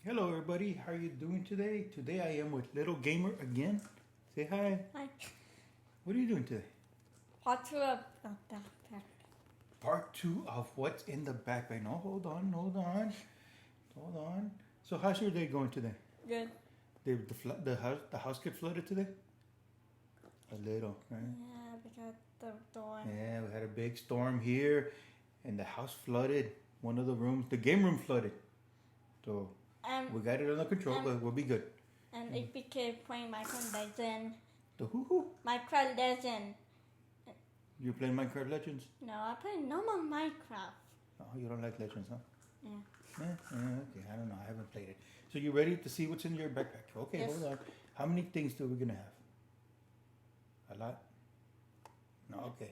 Hello, everybody. How are you doing today? Today I am with Little Gamer again. Say hi. Hi. What are you doing today? Part two of backpack. Part two of what's in the backpack. No, hold on. So how's your day going today? Good. Did the house get flooded today? A little, right? Yeah, because the door. Yeah, we had a big storm here, and the house flooded. One of the rooms, the game room flooded. So And we got it under control, but we'll be good. and it became playing Minecraft Legend. The hoo-hoo. Minecraft Legend. You playing Minecraft Legends? No, I play normal Minecraft. Oh, you don't like Legends, huh? Yeah. Okay, I don't know. I haven't played it. So you ready to see what's in your backpack? Okay, Yes. hold on. How many things are we gonna have? A lot? No, okay.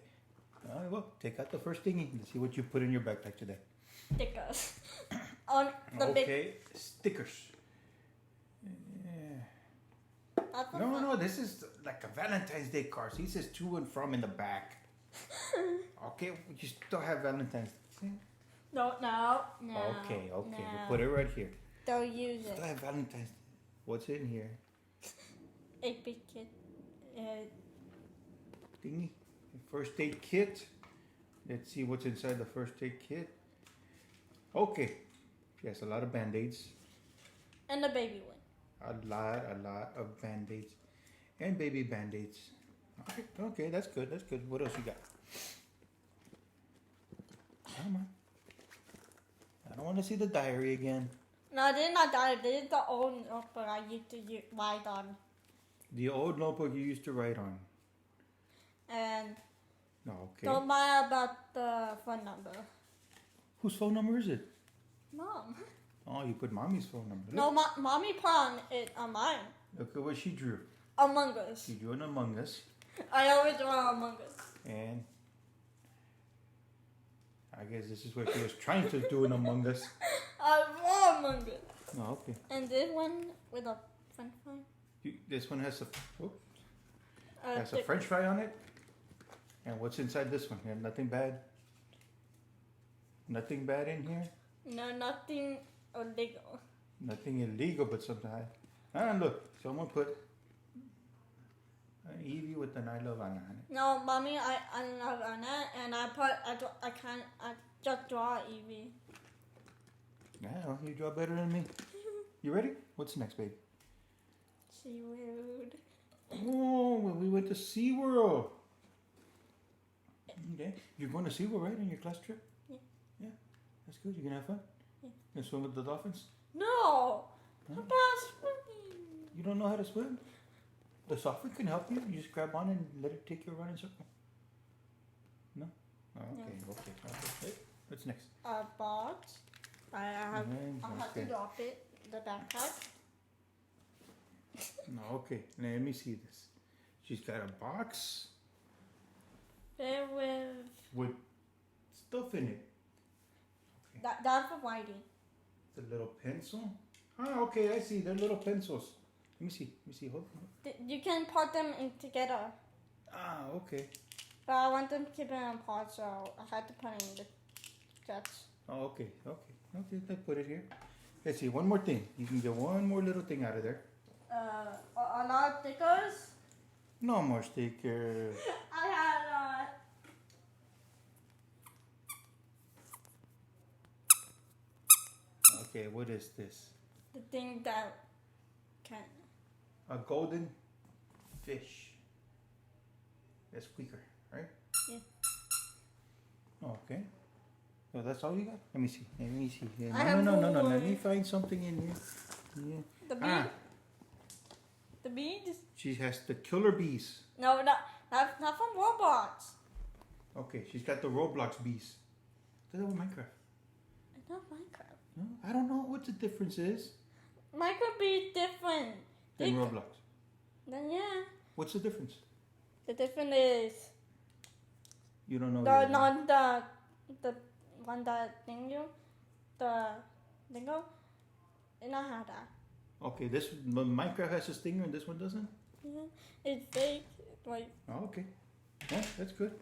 All right, well, take out the first thingy and see what you put in your backpack today. Stickers. On the big. Okay, stickers. Yeah. That's the No, fun- no, this is like a Valentine's Day card. He says to and from in the back. Okay, you still have Valentine's Day. No. Okay, No. we'll put it right here. Don't use Still it. have Valentine's Day. What's in here? 8-bit kid. Thingy. First aid kit. Let's see what's inside the first aid kit. Okay. Yes, a lot of band-aids. And the baby one. A lot of band-aids. And baby band-aids. Okay, that's good. What else you got? Come on. I don't want to see the diary again. No, this is not that. This is the old notebook I used to write on. The old notebook you used to write on. And No, okay. don't worry about the phone number. Whose phone number is it? Mom. Oh, you put mommy's phone number. No, mommy put on it on mine. Look at what she drew. Among Us. She drew an Among Us. I always draw Among Us. And I guess this is what she was trying to do in Among Us. I draw Among Us. Oh, okay. And this one with a french fry. This one has a The- French fry on it. And what's inside this one? Yeah, nothing bad. Nothing bad in here. No, nothing illegal. Nothing illegal, but sometimes. Ah, look, someone put an Evie with an I love Anna on it. No, mommy, I love Anna, and I just draw Evie. Yeah, well, you draw better than me. You ready? What's next, baby? She rude. Oh, well, we went to SeaWorld. Okay. You're going to SeaWorld, right, on your class trip? Yeah. Yeah. That's good. You gonna have fun? Yeah. You swim with the dolphins? No! Huh? About swimming. You don't know how to swim? The software can help you. You just grab on and let it take you around in circle. No? Oh, okay. What's next? A box. I have to Okay. drop it. The backpack. No, okay. Let me see this. She's got a box There with with stuff in it. that's for writing. The little pencil. Ah, okay. I see. They're little pencils. Let me see. Hold on. You can put them in together. Ah, okay. But I want them to keep it apart, so I had to put it in the jets. Oh, okay. Let's put it here. Let's see. One more thing. You can get one more little thing out of there. A lot of stickers. No more stickers. I had a lot. Okay, what is this? The thing that can. A golden fish. That's quicker, right? Yeah. Okay. So that's all you got? Let me see. Yeah, I have no. more. Let me find something in here. Yeah. The bee. Ah, The bees. she has the killer bees. No, not from Roblox. Okay, she's got the Roblox bees. Does that with Minecraft? It's not Minecraft. No, I don't know what the difference is Minecraft be different. than They- Roblox. Then yeah, What's the difference? the difference is You don't know. the yet, huh? non the one that dingo, the dingo. It's not how that. Okay, this Minecraft has a stinger and this one doesn't. Yeah, it's fake. Like Oh, okay. Yeah, that's good.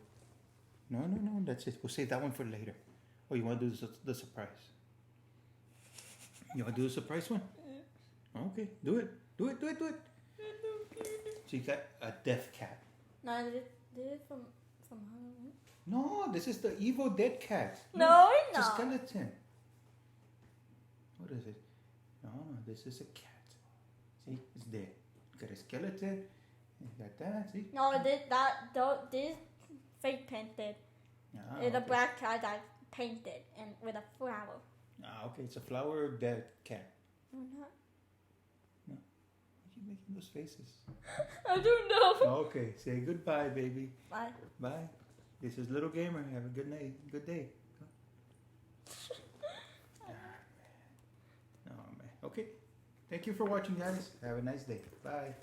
No, that's it. We'll save that one for later. Oh, you want to do the surprise? You want to do a surprise one? Okay, do it. Do it. So you got a deaf cat. No, this is from Halloween. No, this is the evil dead cat. No, It's a it's not. skeleton. What is it? No, this is a cat. See, it's there. You got a skeleton. You got that. See? No, this fake painted. Ah, It's a okay. black cat that painted and with a flower. Ah, okay. It's a flower dead cat. No, not. Why are you making those faces? I don't know. Okay, say goodbye, baby. Bye. Bye. This is Little Gamer. Have a good night. Good day. Oh man. Okay. Thank you for watching, guys. Have a nice day. Bye.